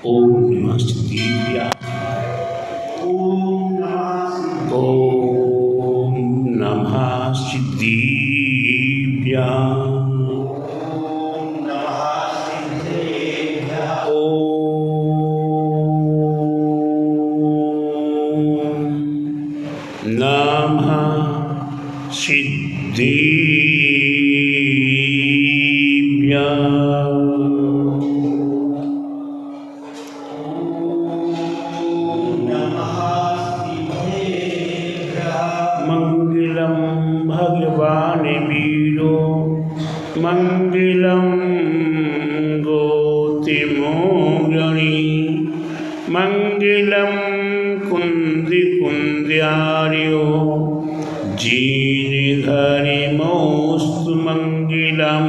ओम नमः सिद्धिभ्यां। ओम नमः सिद्धिभ्यां। नमः सिद्धिभ्यां। मंगलम भगवान वीरो मंगलम गोतिमोगणी मंगलम कुंदी कुंद्यार्यो जीर्धरिमोस्तु मंगलम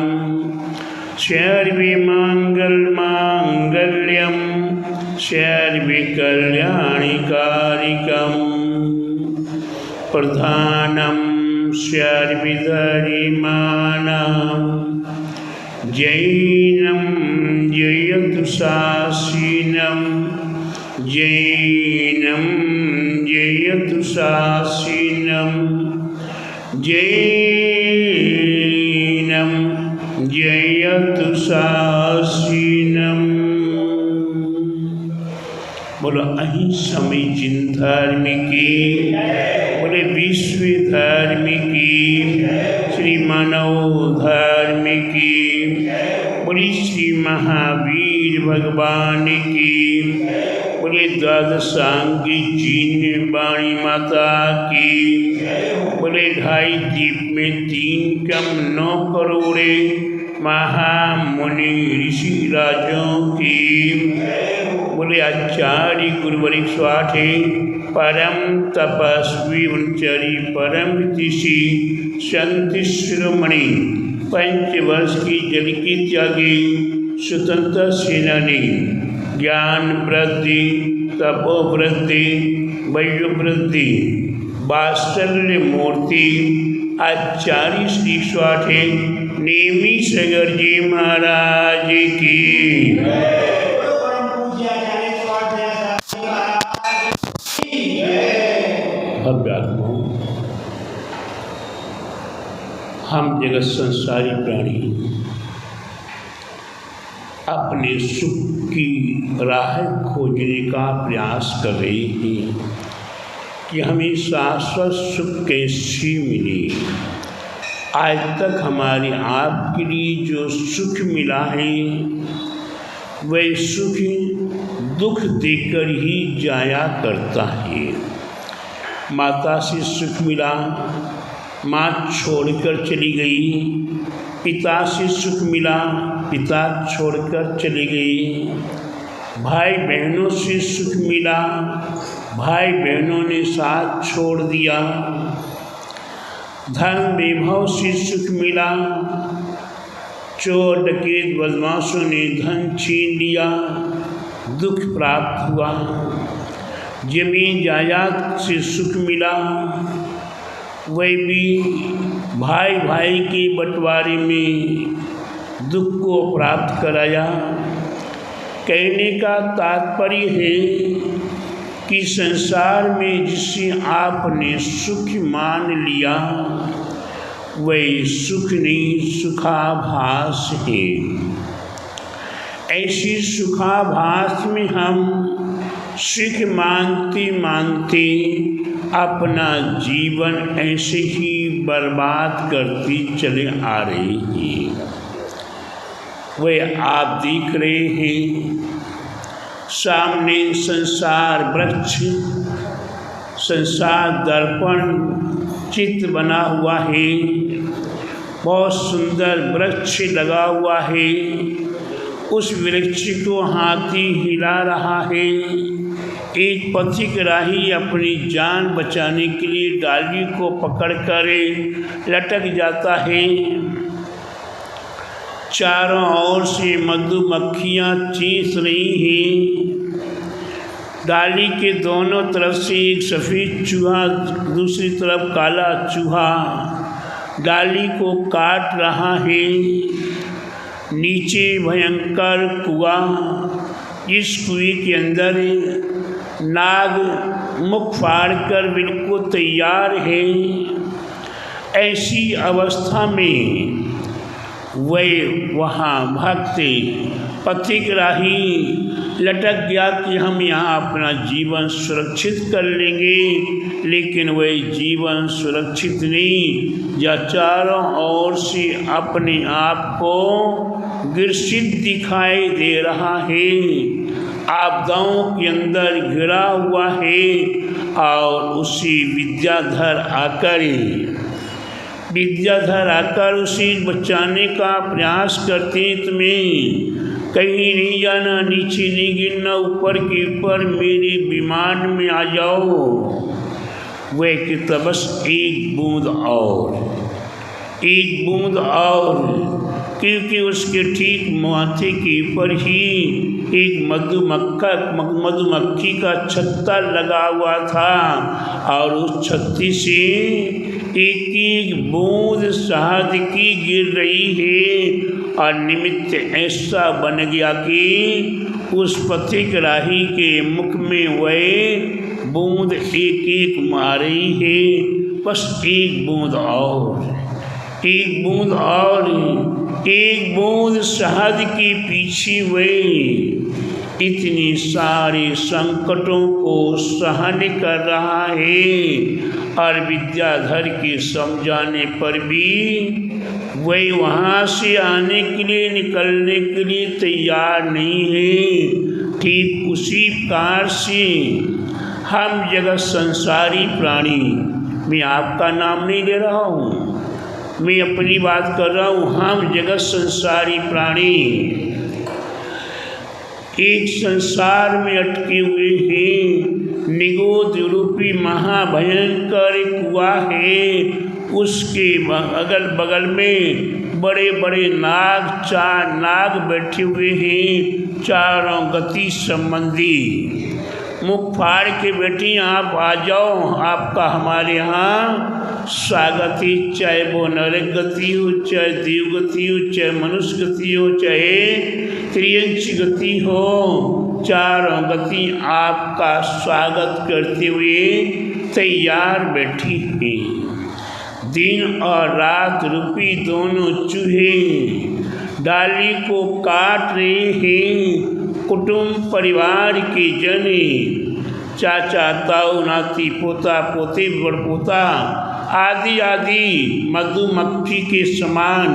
सर्वमंगल मांगल्यम सर्वकल्याणकारिकम् प्रधानम सर्वधर्माणां जैनं जयतु शासीनं जैनं जयतु शासीनं जैनं जयतु शासीनं। बोलो अहिंसा में जिन धर्म की, बोले विश्व धर्म की, श्री मानव धर्म की, बोले श्री महावीर भगवान की, बोले द्वादशांगी जिन वाणी माता की, बोले 2.5 दीप में 3 कम 9 करोड़े महामुनि ऋषि राजों की, बोले आचार्य गुरुवरिक स्वाठे परम तपस्वी उनचरी परम ऋषि संत शिरोमणि 5 वर्ष की जल की त्यागी स्वतंत्र सेनानी ज्ञान वृद्धि तपोवृद्धि वयोवृद्धि वात्सल्य मूर्ति आचार्य श्री स्वाठे नेमी सगर जी महाराज की। हम जगत संसारी प्राणी अपने सुख की राह खोजने का प्रयास कर रहे हैं कि हमें शाश्वत सुख कैसे मिले। आज तक हमारे आपके लिए जो सुख मिला है वह सुख दुख देकर ही जाया करता है। माता से सुख मिला, माँ छोड़कर चली गई, पिता से सुख मिला, पिता छोड़कर चली गई, भाई बहनों से सुख मिला, भाई बहनों ने साथ छोड़ दिया, धन वैभव से सुख मिला, चोर डकैत बदमाशों ने धन छीन लिया, दुख प्राप्त हुआ। जमीन जायदाद से सुख मिला, वह भी भाई भाई के बंटवारे में दुख को प्राप्त कराया। कहने का तात्पर्य है कि संसार में जिसे आपने सुख मान लिया वह सुख नहीं सुखाभास है। ऐसी सुखाभास में हम सुख मानते मानते अपना जीवन ऐसे ही बर्बाद करते चले आ रहे हैं। वह आप देख रहे हैं सामने संसार वृक्ष, संसार दर्पण चित्र बना हुआ है, बहुत सुंदर वृक्ष लगा हुआ है। उस वृक्ष को हाथी हिला रहा है। एक पथिक राही अपनी जान बचाने के लिए डाली को पकड़कर लटक जाता है। चारों ओर से मधुमक्खियाँ चीस रही हैं। डाली के दोनों तरफ से एक सफ़ेद चूहा, दूसरी तरफ काला चूहा डाली को काट रहा है। नीचे भयंकर कुआं, जिस कुएं के अंदर नाग मुख फाड़ कर बिल्कुल तैयार है, ऐसी अवस्था में वह वहाँ भक्त पथिकराही लटक गया कि हम यहाँ अपना जीवन सुरक्षित कर लेंगे, लेकिन वह जीवन सुरक्षित नहीं, या चारों ओर से अपने आप को ग्रसित दिखाई दे रहा है, आपदाओं के अंदर घिरा हुआ है। और उसी विद्याधर आकर उसे बचाने का प्रयास करते, तुम्हें कहीं नहीं जाना, नीचे नहीं गिरना, ऊपर के ऊपर मेरे विमान में आ जाओ। वह कि बस एक बूंद और, क्योंकि उसके ठीक माथे के ऊपर ही एक मधुमक्खी का छत्ता लगा हुआ था, और उस छत्ती से एक एक बूंद शहद की गिर रही है। और निमित्त ऐसा बन गया कि उस पथिकराही के मुख में वह बूंद एक एक मार रही है। बस एक बूंद शहद के पीछे वह इतनी सारे संकटों को सहन कर रहा है, और विद्याधर के समझाने पर भी वही वहाँ से आने के लिए, निकलने के लिए तैयार नहीं है। ठीक उसी प्रकार से हम जगत संसारी प्राणी, मैं आपका नाम नहीं ले रहा हूँ, मैं अपनी बात कर रहा हूँ, हम जगत संसारी प्राणी एक संसार में अटके हुए हैं। निगोद रूपी महाभयंकर कुआं है, उसके अगल बगल में बड़े बड़े चार नाग बैठे हुए हैं, चारों गति संबंधी। मुख फाड़ के बेटी आप आ जाओ, आपका हमारे यहाँ स्वागत ही, चाहे वो नरक गति हो, चाहे देव गति हो, चाहे मनुष्य गति हो, चाहे त्रियंच गति हो, चारों गति आपका स्वागत करते हुए तैयार बैठी है। दिन और रात रूपी दोनों चूहे डाली को काट रहे हैं। कुटुंब परिवार के जने, चाचा ताऊ नाती पोता पोते बड़पोता आदि आदि मधुमक्खी के समान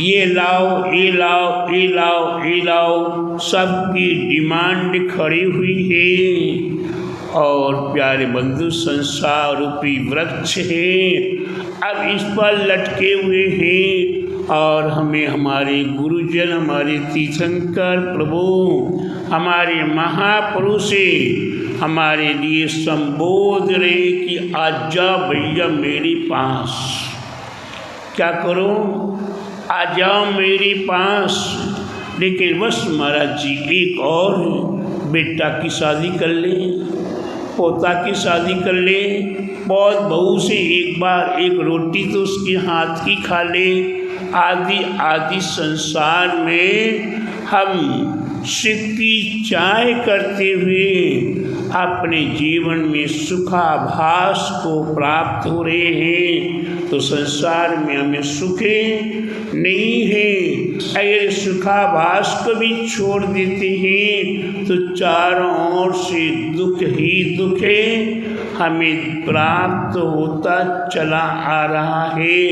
ये लाओ ये लाओ ये लाओ ये लाओ सबकी डिमांड खड़ी हुई है। और प्यारे बंधु, संसार रूपी वृक्ष है, अब इस पर लटके हुए हैं, और हमें हमारे गुरुजन, हमारे तीर्थंकर प्रभु, हमारे महापुरुष हमारे लिए संबोध रहे कि आ जाओ भैया मेरे पास। क्या करो? आ जाओ मेरे पास। लेकिन बस महाराज जी, एक और बेटा की शादी कर ले, पोता की शादी कर ले, बहुत बहू से एक बार एक रोटी तो उसके हाथ की खा ले, आदि आदि संसार में हम सुख की चाह करते हुए अपने जीवन में सुखाभास को प्राप्त हो रहे हैं। तो संसार में हमें सुख नहीं है। अगर सुखाभास को भी छोड़ देते हैं तो चारों ओर से दुख ही दुख हमें प्राप्त होता चला आ रहा है।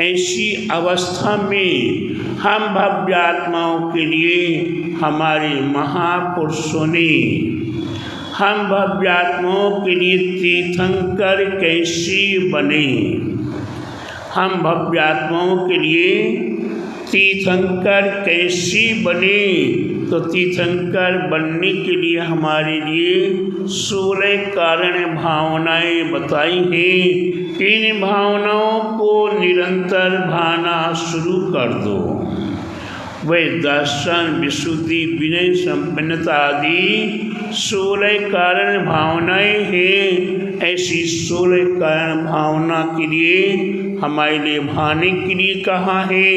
ऐसी अवस्था में हम भव्यात्माओं के लिए हमारे महापुरुषों ने, हम भव्यात्माओं के लिए तीर्थंकर कैसे बने, हम भव्यात्माओं के लिए तीर्थंकर कैसे बने। तो तीर्थंकर बनने के लिए हमारे लिए 16 कारण भावनाएं बताई हैं। इन भावनाओं को निरंतर भाना शुरू कर दो। वह दर्शन, विशुद्धि, विनय, संपन्नता आदि 16 कारण भावनाएं हैं। ऐसी 16 कारण भावना के लिए हमारे लिए भाने के लिए कहा है।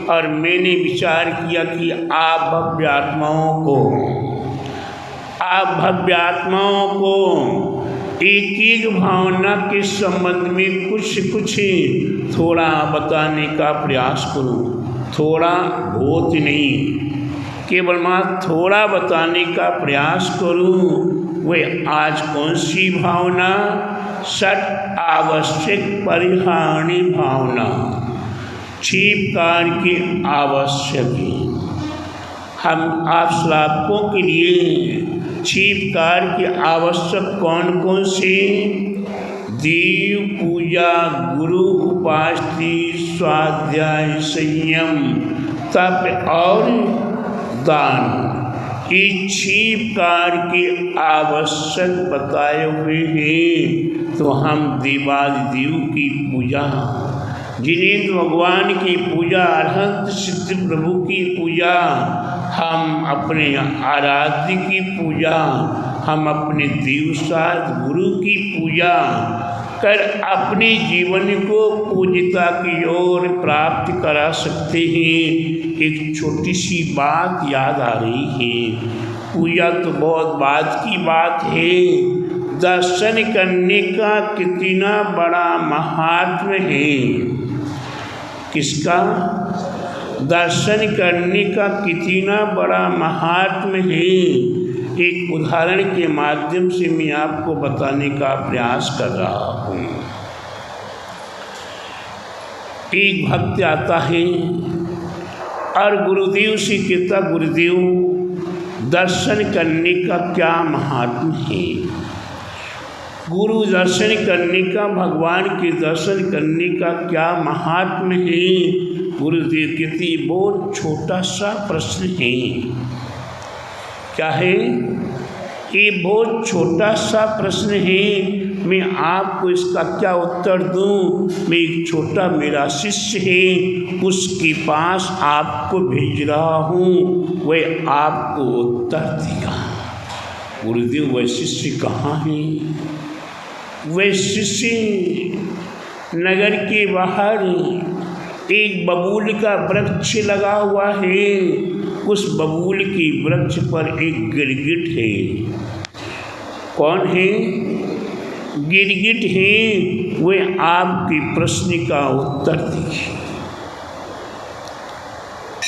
और मैंने विचार किया कि आप भव्य आत्माओं को एक एक भावना के संबंध में कुछ थोड़ा बताने का प्रयास करूं। थोड़ा बहुत नहीं, केवल मात्र थोड़ा बताने का प्रयास करूं। वह आज कौन सी भावना? षट आवश्यक परिहारणी भावना, 6 प्रकार की आवश्यक है। हम आप श्रावकों के लिए 6 प्रकार के आवश्यक कौन कौन से? देव पूजा, गुरु उपासना, स्वाध्याय, संयम, तप और दान। ये 6 प्रकार के आवश्यक बताए हुए हैं। तो हम देवादिदेव की पूजा, जिनेन्द्र भगवान की पूजा, अरहंत सिद्ध प्रभु की पूजा, हम अपने आराध्य की पूजा, हम अपने देवसाद गुरु की पूजा कर अपने जीवन को पूज्यता की ओर प्राप्त करा सकते हैं। एक छोटी सी बात याद आ रही है। पूजा तो बहुत बाद की बात है, दर्शन करने का कितना बड़ा महात्म्य है। किसका? दर्शन करने का कितना बड़ा महात्म्य है। एक उदाहरण के माध्यम से मैं आपको बताने का प्रयास कर रहा हूँ। एक भक्त आता है और गुरुदेव से कहता, गुरुदेव दर्शन करने का क्या महात्म्य है? गुरु दर्शन करने का, भगवान के दर्शन करने का क्या महात्म्य है? गुरुदेव कहते बहुत छोटा सा प्रश्न है। क्या है? ये बहुत छोटा सा प्रश्न है। मैं आपको इसका क्या उत्तर दूं? मैं एक छोटा मेरा शिष्य है, उसके पास आपको भेज रहा हूँ, वह आपको उत्तर देगा। गुरुदेव वह शिष्य कहाँ है? वह शिष्य नगर के बाहर एक बबूल का वृक्ष लगा हुआ है। उस बबूल की वृक्ष पर एक गिरगिट है। कौन है? गिरगिट है। वह आपके प्रश्न का उत्तर देगी।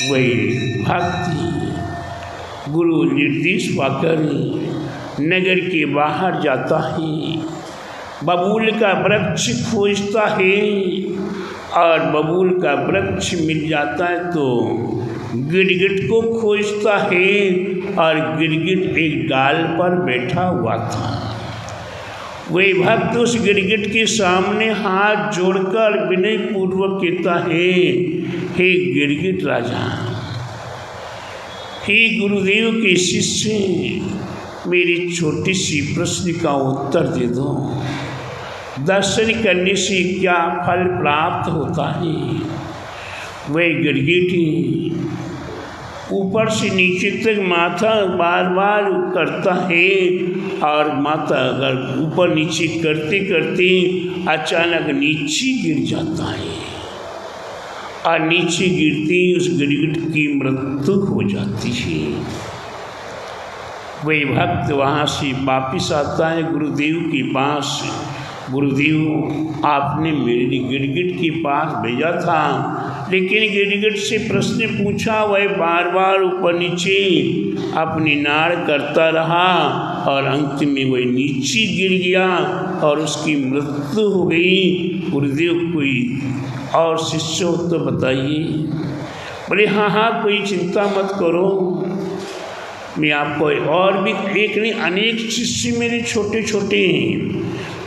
वही भक्ति गुरु निर्देश पाकर नगर के बाहर जाता है, बबूल का वृक्ष खोजता है और बबूल का वृक्ष मिल जाता है तो गिरगिट को खोजता है। और गिरगिट एक डाल पर बैठा हुआ था। वही भक्त उस गिरगिट के सामने हाथ जोड़कर विनय पूर्वक कहता है, हे गिरगिट राजा, हे गुरुदेव के शिष्य, मेरी छोटी सी प्रश्न का उत्तर दे दो। दर्शन करने से क्या फल प्राप्त होता है? वह गिरगिट ऊपर से नीचे तक माथा बार बार करता है और माथा अगर ऊपर नीचे करते करते अचानक नीचे गिर जाता है और नीचे गिरते ही उस गिरगिट की मृत्यु हो जाती है। वही भक्त वहाँ से वापिस आता है गुरुदेव के पास। गुरुदेव, आपने मेरे लिए गिरगिट के पास भेजा था, लेकिन गिरगिट से प्रश्न पूछा, वह बार बार ऊपर नीचे अपनी नाड़ करता रहा और अंत में वह नीचे गिर गया और उसकी मृत्यु हो गई। गुरुदेव, कोई और शिष्य हो तो बताइए। बोले, हाँ हाँ, कोई चिंता मत करो, मैं आपको और भी एक नहीं अनेक शिष्य मेरे छोटे छोटे हैं,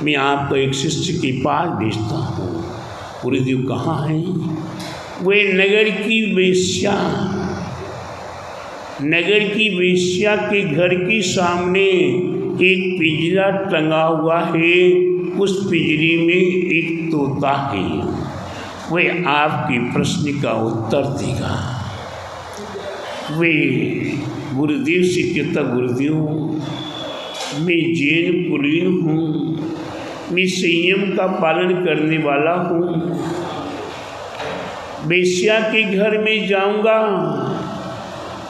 मैं आपको एक शिष्य के पास भेजता हूँ। गुरुदेव कहाँ है? वे नगर की वेश्या के घर के सामने एक पिंजरा टंगा हुआ है। उस पिंजरे में एक तोता है, वह आपके प्रश्न का उत्तर देगा। वे गुरुदेव से कहता, गुरुदेव, मैं जैन कुलीन हूँ, मैं संयम का पालन करने वाला हूँ, वेश्या के घर में जाऊंगा,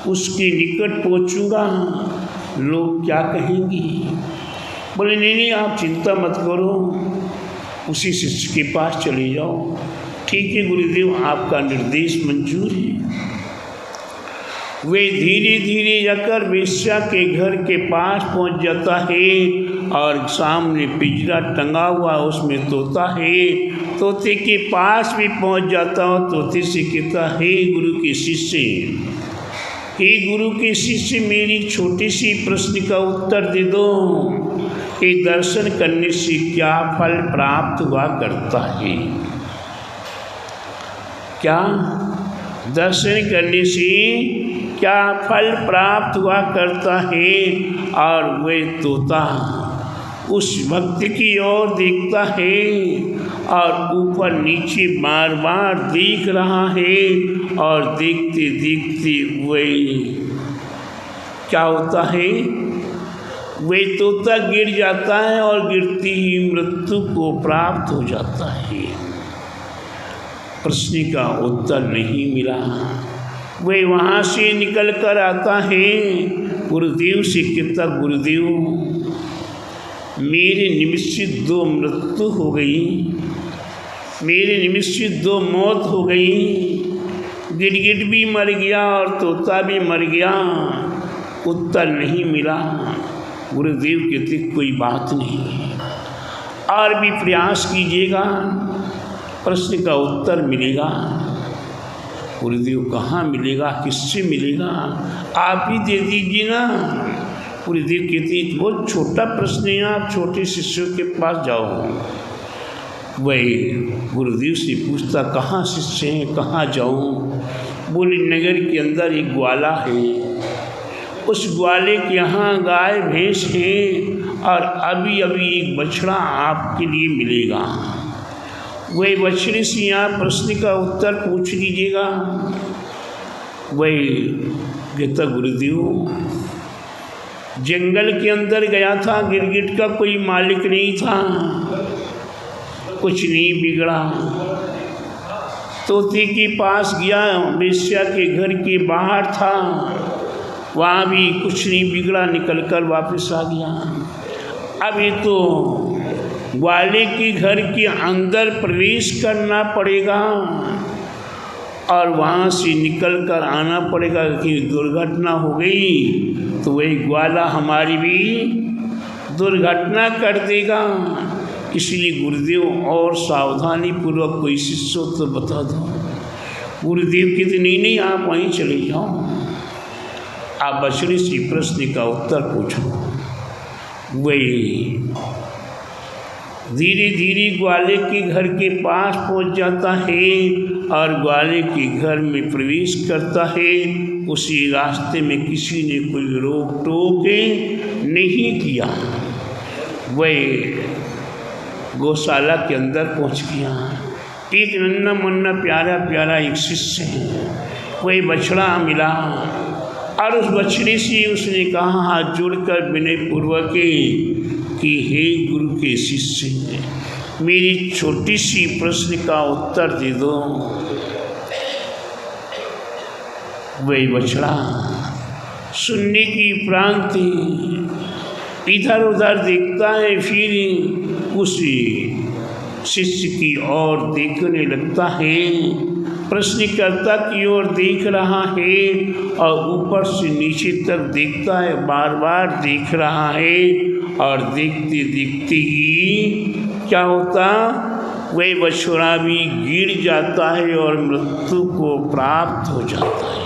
उसके निकट पहुंचूंगा, लोग क्या कहेंगे? बोले नहीं नहीं, आप चिंता मत करो, उसी शिष्य के पास चले जाओ। ठीक है गुरुदेव, आपका निर्देश मंजूर है। वे धीरे धीरे जाकर वेश्या के घर के पास पहुंच जाता है और सामने पिंजरा टंगा हुआ, उसमें तोता है। तोते के पास भी पहुंच जाता हो, तोते से कहता है गुरु के शिष्य, हे गुरु के शिष्य, मेरी छोटी सी प्रश्न का उत्तर दे दो कि दर्शन करने से क्या फल प्राप्त हुआ करता है? क्या दर्शन करने से क्या फल प्राप्त हुआ करता है? और वह तोता उस भक्त की ओर देखता है और ऊपर नीचे बार बार देख रहा है, और देखते देखते वह क्या होता है, वह तोता गिर जाता है और गिरती ही मृत्यु को प्राप्त हो जाता है। प्रश्न का उत्तर नहीं मिला। वह वहाँ से निकल कर आता है, गुरुदेव से कहता, गुरुदेव मेरे निमित्त से 2 मृत्यु हो गई, मेरे निमित्त से 2 मौत हो गई, गिरगिट भी मर गया और तोता भी मर गया, उत्तर नहीं मिला। गुरुदेव कहते कोई बात नहीं, और भी प्रयास कीजिएगा, प्रश्न का उत्तर मिलेगा। गुरुदेव कहाँ मिलेगा, किससे मिलेगा, आप ही दे दीजिए ना। गुरुदेव कहते बहुत छोटा प्रश्न है, आप छोटे शिष्यों के पास जाओ। वही गुरुदेव से पूछता, कहाँ शिष्य हैं, कहाँ जाऊँ? बोले नगर के अंदर एक ग्वाला है, उस ग्वाले के यहाँ गाय भैंस हैं, और अभी अभी एक बछड़ा आपके लिए मिलेगा, वही बछड़े से यहाँ प्रश्न का उत्तर पूछ लीजिएगा। वही कहता, गुरुदेव जंगल के अंदर गया था, गिरगिट का कोई मालिक नहीं था, कुछ नहीं बिगड़ा, तोते के पास गया, वेश्या के घर के बाहर था, वहाँ भी कुछ नहीं बिगड़ा, निकल कर वापस आ गया। अभी तो ग्वाले के घर के अंदर प्रवेश करना पड़ेगा और वहाँ से निकल कर आना पड़ेगा कि दुर्घटना हो गई तो वही ग्वाला हमारी भी दुर्घटना कर देगा। इसलिए गुरुदेव और सावधानी पूर्वक कोई शिष्य तो बता दो। गुरुदेव कहते नहीं नहीं, आप वहीं चले जाओ, आप बछड़े से प्रश्न का उत्तर पूछो। वही धीरे धीरे ग्वाले के घर के पास पहुंच जाता है और ग्वाले के घर में प्रवेश करता है। उसी रास्ते में किसी ने कोई रोक टोक नहीं किया। वह गौशाला के अंदर पहुंच गया। एक नन्ना मुन्ना प्यारा प्यारा एक शिष्य है, वही बछड़ा मिला और उस बछड़े से उसने कहा हाथ जोड़कर विनय पूर्वक कि हे गुरु के शिष्य, मेरी छोटी सी प्रश्न का उत्तर दे दो। वही बछड़ा सुनने की प्रांति इधर उधर देखता है, फिर उसी शिष्य की ओर देखने लगता है, प्रश्नकर्ता की ओर देख रहा है और ऊपर से नीचे तक देखता है, बार बार देख रहा है और देखते देखते ही क्या होता, वह बछड़ा भी गिर जाता है और मृत्यु को प्राप्त हो जाता है।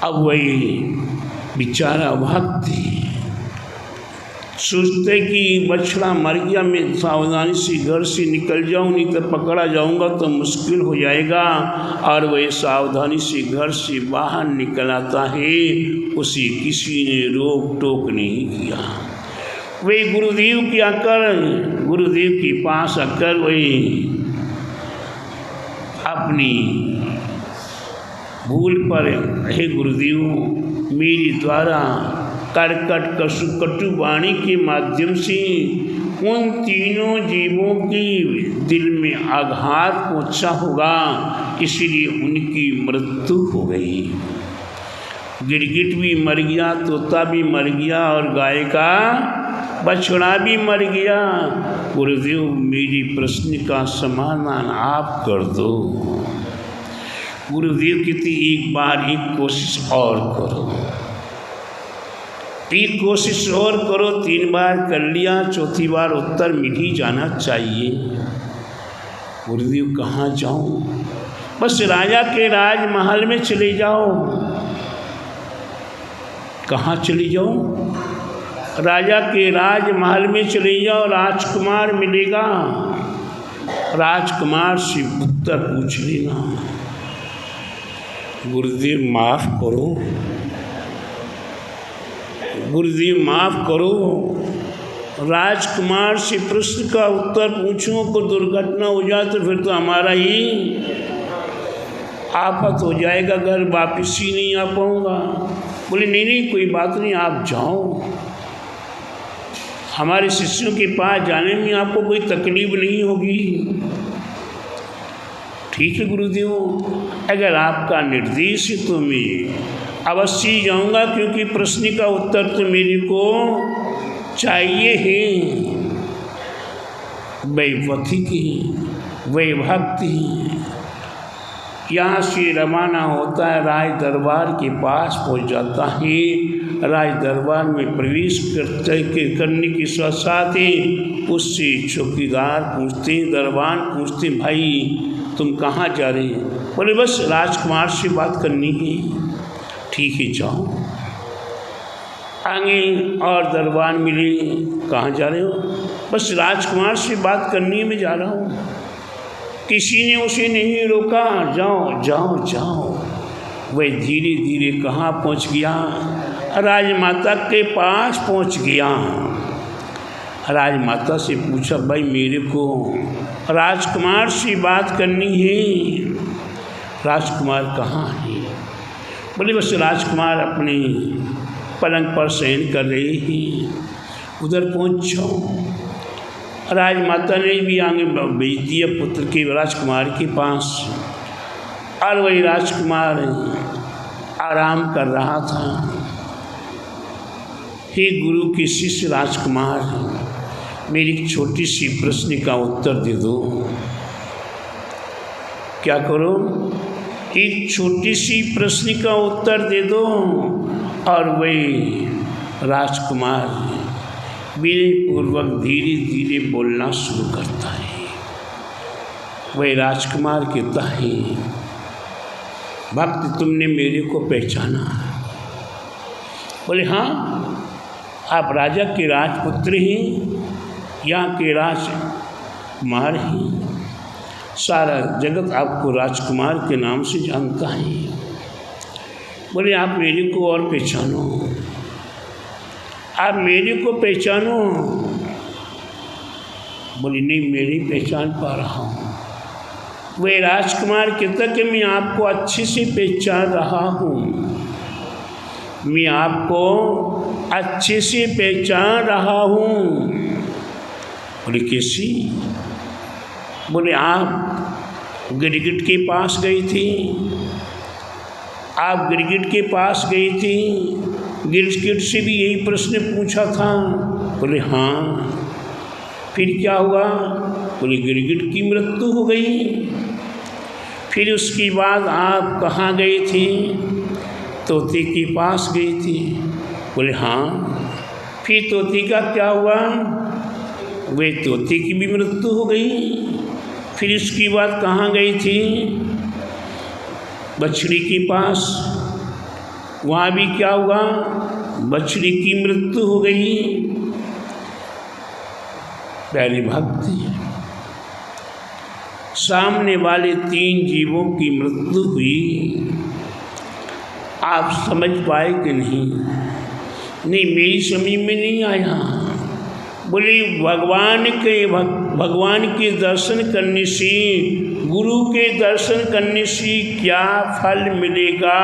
अब वही बेचारा भक्त सोचते कि बछड़ा मर गया, मैं सावधानी से घर से निकल जाऊं, नहीं तो पकड़ा जाऊंगा तो मुश्किल हो जाएगा। और वह सावधानी से घर से बाहर निकल आता है, उसे किसी ने रोक टोक नहीं किया। वे गुरुदेव के आकर गुरुदेव के पास आकर वही अपनी भूल पर, हे गुरुदेव मेरे द्वारा कर्कट कटु वाणी के माध्यम से उन तीनों जीवों की दिल में आघात पहुंचा होगा, इसलिए उनकी मृत्यु हो गई। गिरगिट भी मर गया, तोता भी मर गया और गाय का बछड़ा भी मर गया। गुरुदेव, मेरी प्रश्न का समाधान आप कर दो। गुरुदेव कहते एक बार एक कोशिश और करो, एक कोशिश और करो। 3 बार कर लिया, चौथी बार उत्तर मिल ही जाना चाहिए। गुरुदेव, कहाँ जाऊँ? बस राजा के राजमहल में चले जाओ। कहाँ चले जाओ? राजा के राजमहल में चले जाओ, राजकुमार मिलेगा। राजकुमार से उत्तर पूछ लेना। गुरुदेव माफ़ करो, गुरुदेव माफ़ करो, राजकुमार से प्रश्न का उत्तर पूछूं, को दुर्घटना हो जाए तो फिर तो हमारा ही आफत हो जाएगा, घर वापिस ही नहीं आ पाऊँगा। बोले नहीं नहीं, कोई बात नहीं, आप जाओ। हमारे शिष्यों के पास जाने में आपको कोई तकलीफ नहीं होगी। ठीक है गुरुदेव, अगर आपका निर्देश है तो मैं अवश्य जाऊंगा, क्योंकि प्रश्न का उत्तर तो मेरे को चाहिए है। वैभक्ति यहाँ से रवाना होता है, राज दरबार के पास पहुँच जाता है। राज दरबार में प्रवेश करने के साथ साथ ही उससे चौकीदार पूछते, दरबान पूछते, भाई तुम कहाँ जा रहे हैं? बोले बस राजकुमार से बात करनी है। ठीक है जाओ। आगे और दरबान मिले, कहाँ जा रहे हो? बस राजकुमार से बात करनी में जा रहा हूँ। किसी ने उसे नहीं रोका, जाओ जाओ जाओ। वह धीरे धीरे कहाँ पहुँच गया? राजमाता के पास पहुँच गया। राजमाता से पूछा, भाई मेरे को राजकुमार से बात करनी है। राजकुमार कहाँ है? बोले बस राजकुमार अपने पलंग पर शयन कर रहे हैं, उधर पहुँच जाओ। राजमाता ने भी आगे भेज दिया पुत्र के राजकुमार के पास, और वही राजकुमार आराम कर रहा था। हे गुरु के शिष्य राजकुमार, मेरी एक छोटी सी प्रश्न का उत्तर दे दो। क्या करो? एक छोटी सी प्रश्न का उत्तर दे दो। और वही राजकुमार विनयपूर्वक धीरे धीरे बोलना शुरू करता है। वही राजकुमार कहता है, भक्त तुमने मेरे को पहचाना? बोले हाँ, आप राजा के राजपुत्र हैं, यहाँ के राजकुमार हैं। सारा जगत आपको राजकुमार के नाम से जानता है। बोले आप मेरे को और पहचानो, आप मेरे को पहचानो। बोले नहीं, मेरी पहचान पा रहा हूँ। वह राजकुमार कहता कि मैं आपको अच्छे से पहचान रहा हूँ, मैं आपको अच्छे से पहचान रहा हूँ। बोले कैसी? बोले आप गिरगिट के पास गई थी, आप गिरगिट के पास गई थी, गिरगिट से भी यही प्रश्न पूछा था। बोले हाँ। फिर क्या हुआ? बोले गिरगिट की मृत्यु हो गई। फिर उसके बाद आप कहाँ गई थी? तोते के पास गई थी। बोले हाँ। फिर तोते का क्या हुआ? वे तोते की भी मृत्यु हो गई। फिर इसके बाद कहाँ गई थी? बछड़ी के पास, वहाँ भी क्या हुआ? बछड़ी की मृत्यु हो गई। प्यारे भक्ति, सामने वाले 3 जीवों की मृत्यु हुई, आप समझ पाए कि नहीं? नहीं, मेरी समझ में नहीं आया। बोले भगवान के दर्शन करने से, गुरु के दर्शन करने से क्या फल मिलेगा,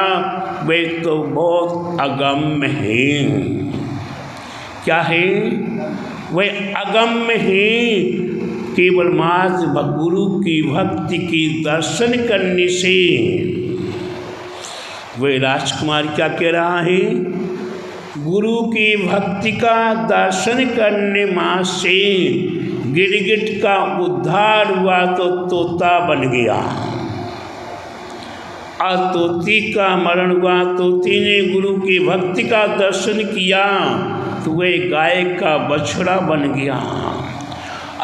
वह तो बहुत अगम्य है। क्या है? वह अगम्य है। केवल मात्र गुरु की भक्ति के दर्शन करने से। वह राजकुमार क्या कह रहा है? गुरु की भक्ति का दर्शन करने मात्र से गिरगिट का उद्धार हुआ तो तोता बन गया, और तोती का मरण हुआ। तोती ने गुरु की भक्ति का दर्शन किया तो वह गाय का बछड़ा बन गया,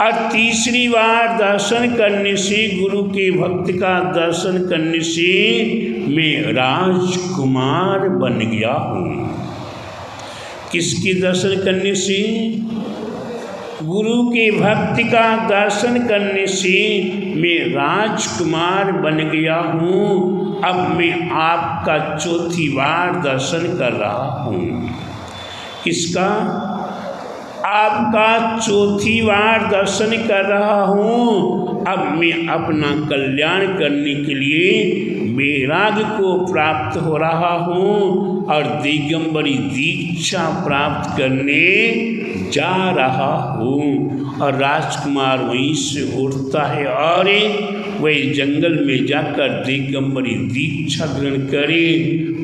और तीसरी बार दर्शन करने से, गुरु की भक्ति का दर्शन करने से मैं राजकुमार बन गया हूँ। किसकी दर्शन करने से? गुरु की भक्ति का दर्शन करने से मैं राजकुमार बन गया हूँ। अब मैं आपका चौथी बार दर्शन कर रहा हूँ। किसका? आपका चौथी बार दर्शन कर रहा हूँ। अब मैं अपना कल्याण करने के लिए वैराग्य को प्राप्त हो रहा हूँ और दिगंबरी दीक्षा प्राप्त करने जा रहा हूँ। और राजकुमार वहीं से उठता है और वही जंगल में जाकर दिगंबरी दीक्षा ग्रहण करे,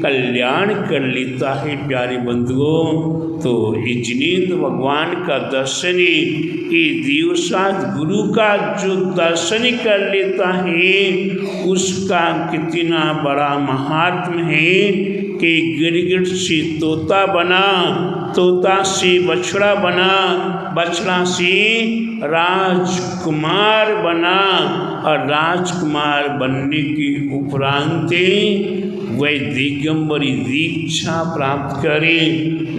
कल्याण कर लेता है। प्यारे बंधुओं, तो ये जिनेंद्र भगवान का दर्शन, ये देवसात गुरु का जो दर्शन कर लेता है उसका कितना बड़ा महात्म है कि गिरगिट से तोता बना, तोता से बछड़ा बना, बछड़ा से राजकुमार बना, और राजकुमार बनने के उपरांत वह दिगंबरी दीक्षा प्राप्त करे,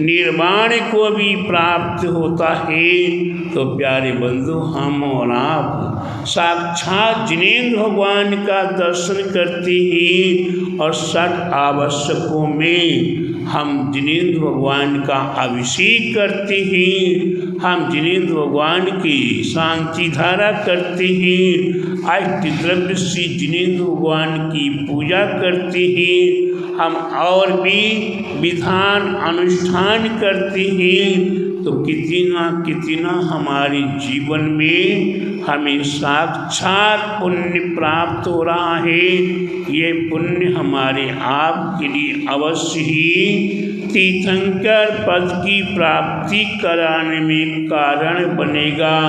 निर्वाण को भी प्राप्त होता है। तो प्यारे बंधु, हम और आप साक्षात जिनेंद्र भगवान का दर्शन करते हैं और 60 आवश्यकों में हम जिनेंद्र भगवान का अभिषेक करते हैं, हम जिनेंद्र भगवान की शांति धारा करते हैं, अष्ट द्रव्य से जिनेंद्र भगवान की पूजा करते हैं, हम और भी विधान अनुष्ठान करते हैं। तो कितना हमारे जीवन में हमें साक्षात पुण्य प्राप्त हो रहा है। ये पुण्य हमारे आपके लिए अवश्य ही तीर्थंकर पद की प्राप्ति कराने में कारण बनेगा।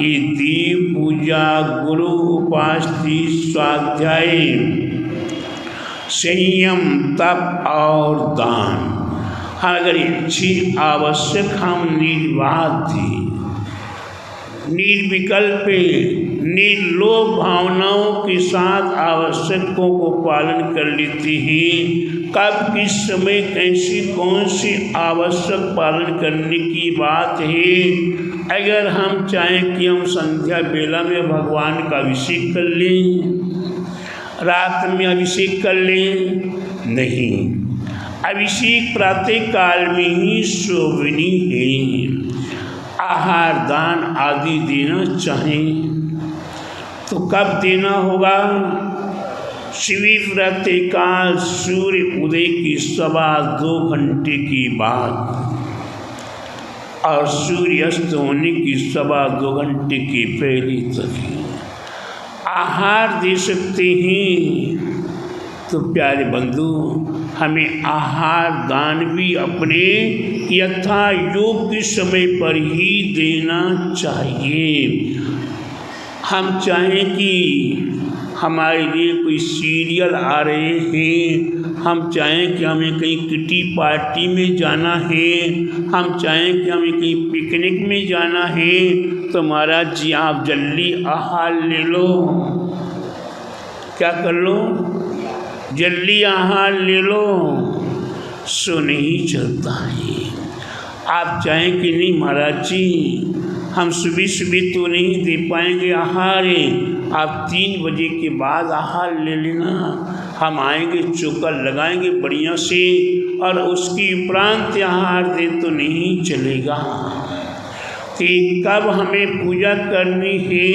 ये देव पूजा, गुरु उपासना, स्वाध्याय, संयम, तप और दान, अगर अच्छी आवश्यक हम निर्वाध थी, निर्विकल्प, निर्लोभ भावनाओं के साथ आवश्यकों को पालन कर लेते हैं। कब किस समय कैसी कौन सी आवश्यक पालन करने की बात है। अगर हम चाहें कि हम संध्या बेला में भगवान का अभिषेक कर लें, रात में अभिषेक कर लें, नहीं, अभिषेक प्रातः काल में ही शोभनीय है। आहार दान आदि देना चाहें तो कब देना होगा? शिवी प्रातः काल सूर्य उदय की 2.25 घंटे की बाद और सूर्य अस्त होने की 2.25 घंटे के पहले तक आहार दे सकते हैं। तो प्यारे बंधु, हमें आहार दान भी अपने यथा योग्य समय पर ही देना चाहिए। हम चाहें कि हमारे लिए कोई सीरियल आ रहे हैं, हम चाहें कि हमें कहीं किटी पार्टी में जाना है, हम चाहें कि हमें कहीं पिकनिक में जाना है, तो महाराज जी आप जल्दी आहार ले लो। क्या कर लो? जल्दी आहार ले लो। सो नहीं चलता है। आप चाहें कि नहीं महाराज जी हम सुबह सुबह तो नहीं दे पाएंगे आहार, आप 3 बजे के बाद आहार ले लेना, हम आएंगे, चौका लगाएंगे बढ़िया से, और उसकी उपरांत आहार दे तो नहीं चलेगा। कि कब हमें पूजा करनी है,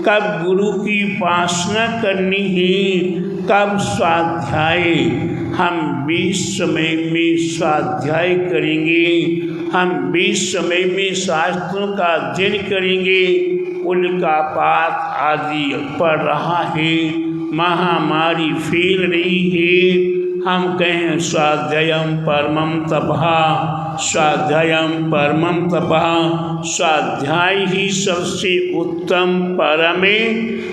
कब गुरु की उपासना करनी है, कब स्वाध्याय हम 20 समय में स्वाध्याय करेंगे, हम 20 समय में शास्त्रों का अध्ययन करेंगे, उनका पाठ आदि पड़ रहा है, महामारी फैल रही है। हम कहें स्वाध्यायम परमं तपः, स्वाध्यायम परमं तपः, स्वाध्याय ही सबसे उत्तम परमे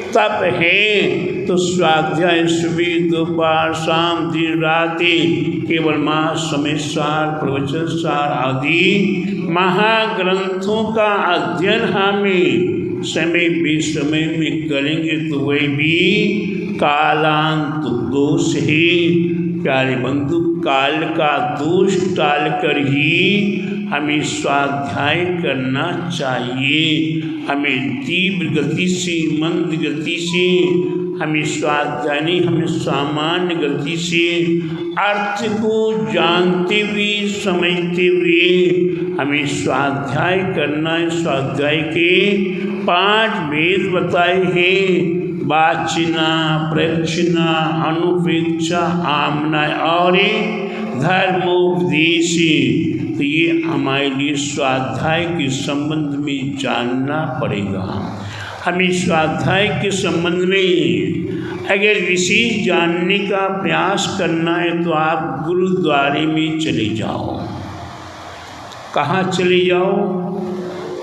तप है। तो स्वाध्याय सुबह दोपहर शाम दिन राति केवल महासमय सार प्रवचन सार आदि महाग्रंथों का अध्ययन हमें समय बेसमय में करेंगे तो वह भी कालांत दोष है। प्यारे बंधु, काल का दोष टाल कर ही हमें स्वाध्याय करना चाहिए। हमें तीव्र गति से, मंद गति से हमें स्वाध्याय नहीं, हमें सामान्य गति से अर्थ को जानते हुए समझते हुए हमें स्वाध्याय करना है। स्वाध्याय के 5 भेद बताए हैं, वाचना, प्रक्षिणा, अनुपेक्षा, आमना और धर्मोपदेश। तो ये हमारे लिए स्वाध्याय के संबंध में जानना पड़ेगा। हमें स्वाध्याय के संबंध में अगर विशेष जानने का प्रयास करना है तो आप गुरुद्वारे में चले जाओ। कहाँ चले जाओ?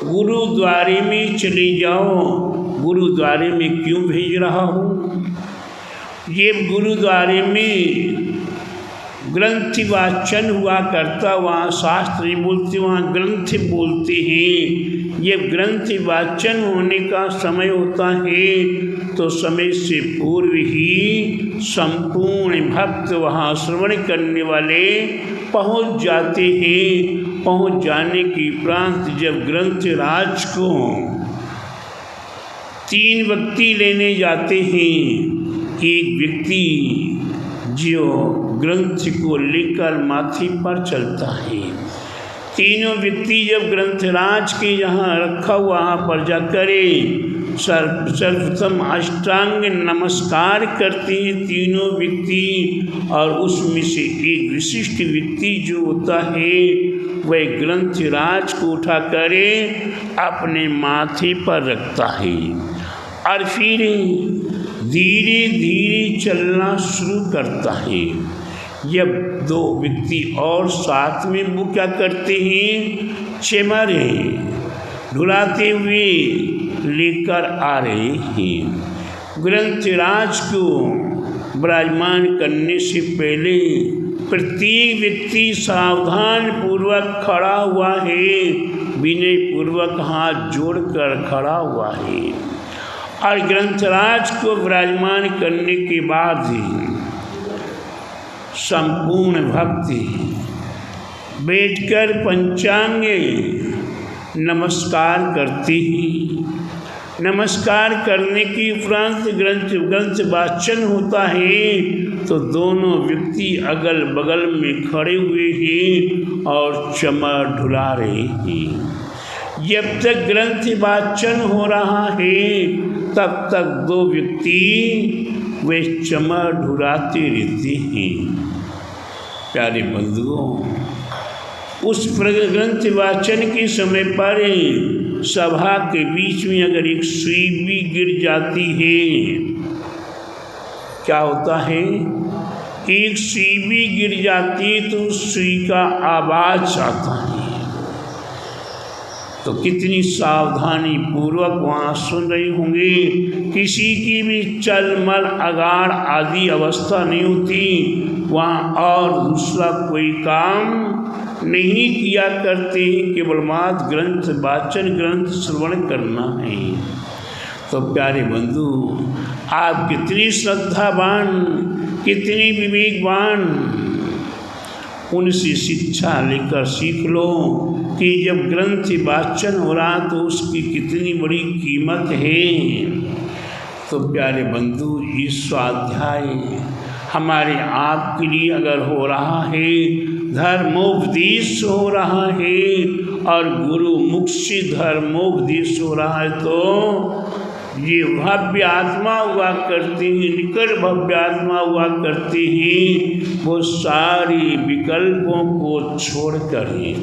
गुरुद्वारे में चले जाओ। गुरुद्वारे में क्यों भेज रहा हूँ? ये गुरुद्वारे में ग्रंथ वाचन हुआ करता, वहाँ शास्त्र बोलते, वहाँ ग्रंथ बोलते हैं। ये ग्रंथ वाचन होने का समय होता है तो समय से पूर्व ही संपूर्ण भक्त वहाँ श्रवण करने वाले पहुँच जाते हैं। पहुँच जाने के उपरांत जब ग्रंथ राज को 3 व्यक्ति लेने जाते हैं, एक व्यक्ति जो ग्रंथ को लेकर माथे पर चलता है, तीनों व्यक्ति जब ग्रंथराज के यहाँ रखा वहाँ पर जाकर सर्वप्रथम अष्टांग नमस्कार करते हैं तीनों व्यक्ति। और उसमें से एक विशिष्ट व्यक्ति जो होता है वह ग्रंथराज को उठा कर अपने माथे पर रखता है और फिर धीरे धीरे चलना शुरू करता है। जब 2 व्यक्ति और साथ में वो क्या करते हैं, चमरे ढुलाते हुए लेकर आ रहे हैं। ग्रंथराज को विराजमान करने से पहले प्रत्येक व्यक्ति सावधान पूर्वक खड़ा हुआ है, विनय पूर्वक हाथ जोड़कर खड़ा हुआ है। और ग्रंथराज को विराजमान करने के बाद ही संपूर्ण भक्ति बैठकर पंचांग नमस्कार करते ही, नमस्कार करने के उपरांत ग्रंथ वाचन होता है तो दोनों व्यक्ति अगल बगल में खड़े हुए हैं और चमर ढुला रहे हैं। जब तक ग्रंथ वाचन हो रहा है तब तक 2 व्यक्ति वे चमर ढुलाते रहते हैं। प्यारे बंधुओं, उस ग्रंथ वाचन के समय पर सभा के बीच में अगर एक सुई भी गिर जाती है, क्या होता है, एक सुई भी गिर जाती है तो उस सुई का आवाज आता है। तो कितनी सावधानी पूर्वक वहाँ सुन रहे होंगे। किसी की भी चलमल अगाड़ आदि अवस्था नहीं होती वहाँ, और दूसरा कोई काम नहीं किया करते, केवल मात्र ग्रंथ वाचन ग्रंथ श्रवण करना है। तो प्यारे बंधु, आप कितनी श्रद्धावान, कितनी विवेकवान, उनसे शिक्षा लेकर सीख लो कि जब ग्रंथ वाचन हो रहा तो उसकी कितनी बड़ी कीमत है। तो प्यारे बंधु, ये स्वाध्याय हमारे आपके लिए अगर हो रहा है, धर्मोपदेश हो रहा है और गुरु मुख से धर्मोपदेश हो रहा है तो ये भव्य आत्मा हुआ करती हैं, निकट भव्य आत्मा हुआ करती हैं, वो सारी विकल्पों को छोड़कर ही,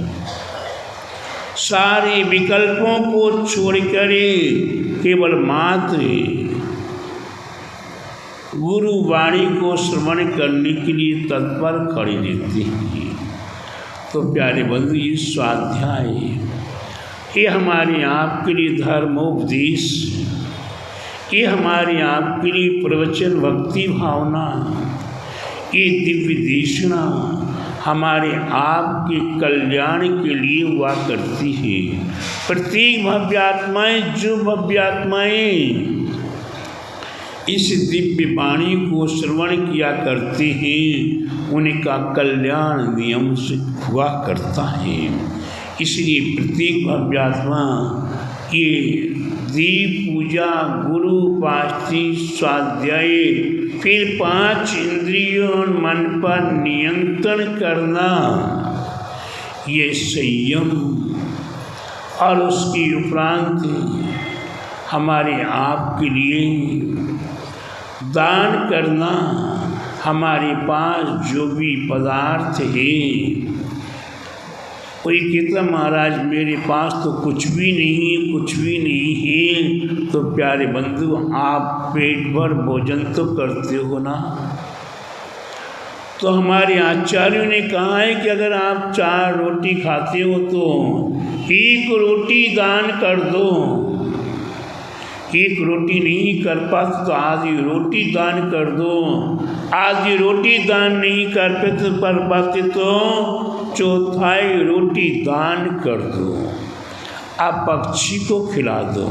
सारे विकल्पों को छोड़कर केवल मात्र गुरु वाणी को श्रवण करने के लिए तत्पर खड़ी रहती हैं। तो प्यारे बंधु, ये स्वाध्याय, ये हमारे आपके लिए धर्मोपदेश, ये हमारे आपके लिए प्रवचन, भक्ति भावना, ये दिव्य देशना हमारे आपके कल्याण के लिए हुआ करती है। प्रत्येक भव्य आत्माएं, जो भव्य आत्माएं इस दिव्य वाणी को श्रवण किया करते हैं, उनका कल्याण नियम से हुआ करता है। इसलिए प्रत्येक भव्य आत्मा ये दीप पूजा, गुरु उपासना, स्वाध्याय, फिर 5 इंद्रियों मन पर नियंत्रण करना, ये संयम, और उसके उपरांत हमारे आप के लिए दान करना। हमारे पास जो भी पदार्थ है, कोई कहता महाराज मेरे पास तो कुछ भी नहीं, कुछ भी नहीं है, तो प्यारे बंधु, आप पेट भर भोजन तो करते हो ना। तो हमारे आचार्यों ने कहा है कि अगर आप 4 रोटी खाते हो तो 1 रोटी दान कर दो। 1 रोटी नहीं कर पाते तो आधी रोटी दान कर दो। आधी रोटी दान नहीं कर पाते तो 1/4 रोटी दान कर दो। आप पक्षी को खिला दो,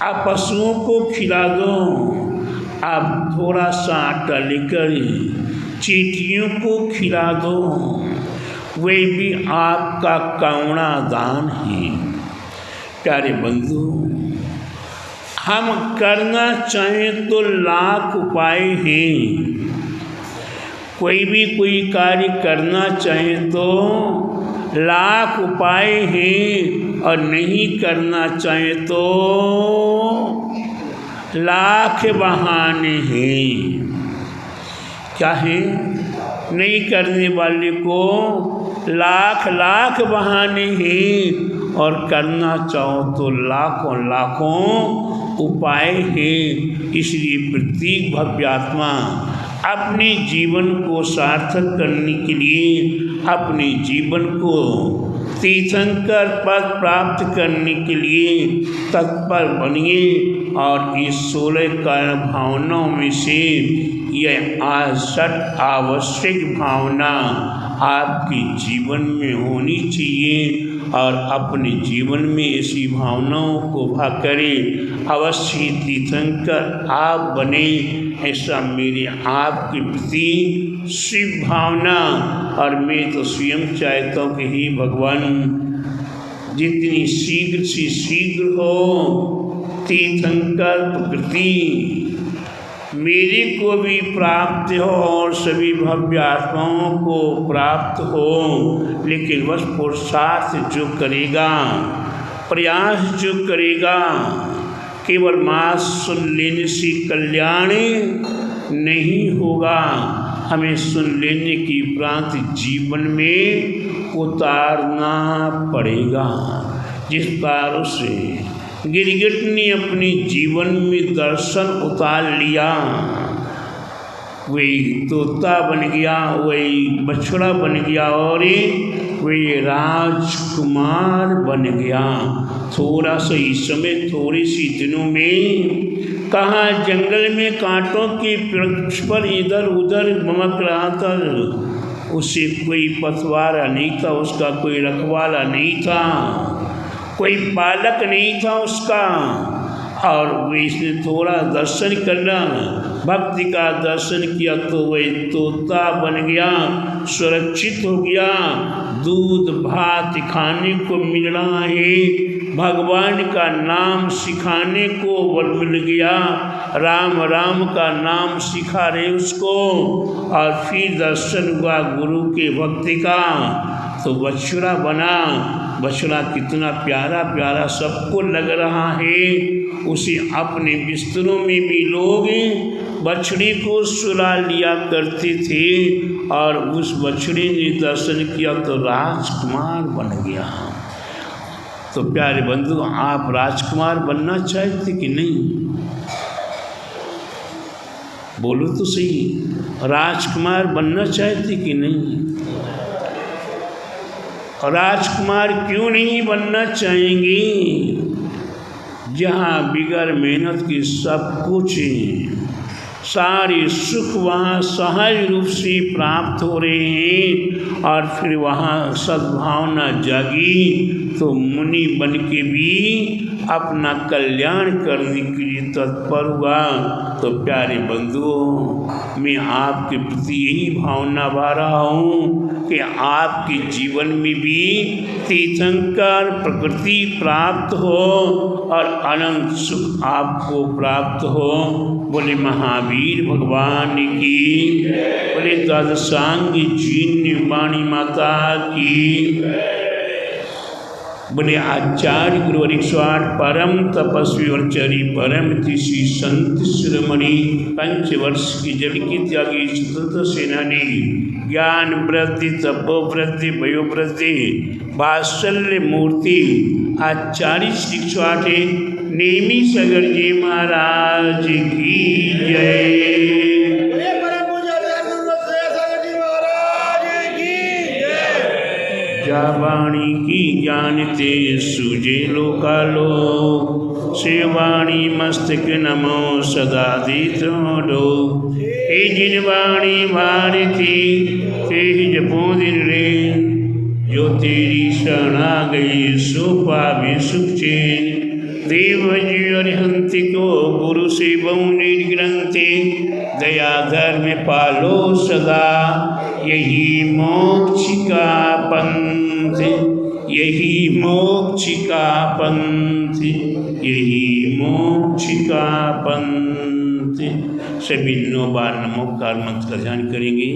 आप पशुओं को खिला दो, आप थोड़ा सा आटा लेकर चींटियों को खिला दो, वे भी आपका करुणा दान है। प्यारे बंधु, हम करना चाहें तो लाख उपाय हैं। कोई भी कोई कार्य करना चाहे तो लाख उपाय हैं, और नहीं करना चाहे तो लाख बहाने हैं। क्या है? नहीं करने वाले को लाख बहाने हैं, और करना चाहो तो लाखों लाखों उपाय हैं। इसलिए प्रत्येक भव्य आत्मा अपने जीवन को सार्थक करने के लिए, अपने जीवन को तीर्थंकर पद प्राप्त करने के लिए तत्पर बनिए। और इस 16 कारण भावनाओं में से यह 68 आवश्यक भावना आपके जीवन में होनी चाहिए, और अपने जीवन में ऐसी भावनाओं को करें। अवश्य तीर्थंकर आप बने, ऐसा मेरे आपके प्रति शिव भावना। और मैं तो स्वयं चाहता हूँ कि हे भगवान, जितनी शीघ्र से शीघ्र हो तीर्थंकर प्रकृति मेरे को भी प्राप्त हो, और सभी भव्य आत्माओं को प्राप्त हो। लेकिन बस पुरुषार्थ जो करेगा, प्रयास जो करेगा, केवल मास सुन लेने से कल्याण नहीं होगा। हमें सुन लेने की उपरांत जीवन में उतारना पड़ेगा। जिस प्रकार से गिरगिट ने अपने जीवन में दर्शन उतार लिया, वही तोता बन गया, वही बछड़ा बन गया, और वही राजकुमार बन गया। थोड़ा सा ही समय, थोड़ी सी दिनों में कहाँ जंगल में कांटों के वृक्ष पर इधर उधर ममक रहा था। उसे कोई पतवारा नहीं था, उसका कोई रखवाला नहीं था, कोई पालक नहीं था उसका। और वे इसने थोड़ा दर्शन करना, भक्ति का दर्शन किया, तो वही तोता बन गया, सुरक्षित हो गया। दूध भात खाने को मिल रहा है, भगवान का नाम सिखाने को मिल गया, राम राम का नाम सिखा रहे उसको। और फिर दर्शन हुआ गुरु के भक्ति का, तो बछड़ा बना, बछड़ा कितना प्यारा प्यारा सबको लग रहा है। उसे अपने बिस्तरों में भी लोग बछड़ी को सुला लिया करते थे और उस बछड़ी ने दर्शन किया तो राजकुमार बन गया। तो प्यारे बंधु, आप राजकुमार बनना चाहते कि नहीं? बोलो तो सही, राजकुमार बनना चाहते कि नहीं? राजकुमार क्यों नहीं बनना चाहेंगे? जहाँ बिगर मेहनत की सब कुछ सारे सुख वहाँ सहज रूप से प्राप्त हो रहे हैं और फिर वहाँ सद्भावना जागी तो मुनि बन के भी अपना कल्याण करने के लिए तत्पर हुआ। तो प्यारे बंधुओं, मैं आपके प्रति यही भावना बहा रहा हूँ कि आपके जीवन में भी तीर्थंकर प्रकृति प्राप्त हो और अनंत सुख आपको प्राप्त हो। बोले महावीर भगवान की, बोले द्वादशांगी जीन्य वाणी माता की, बोले आचार्य गुरुवर 108 परम तपस्वी और चरी परम तिशी संत शिरोमणि पंचवर्ष की जल की त्यागी स्वतंत्र सेनानी ज्ञान वृद्धि तपो वृद्धि भयो वृद्धि वात्सल्य मूर्ति आचार्य श्री 108 नेमी सगर जी महाराज की जय। वाणी की ज्ञानते सुजे लोकालो सेवाणी मस्तक नमो सदा दीत्रो हे जिन वाणी भारती ते जपो दिन रे जो तेरी शरणा गई सो पावे सुख चैन देव जी अरिहंति को गुरु से बहु निर्ग्रंथि दया धर्म पालो सदा यही मोक्ष का पंथ, यही मोक्ष का पंथ, यही मोक्ष का पंथ। सभी 9 बार नमोकार मंत्र का ध्यान करेंगे।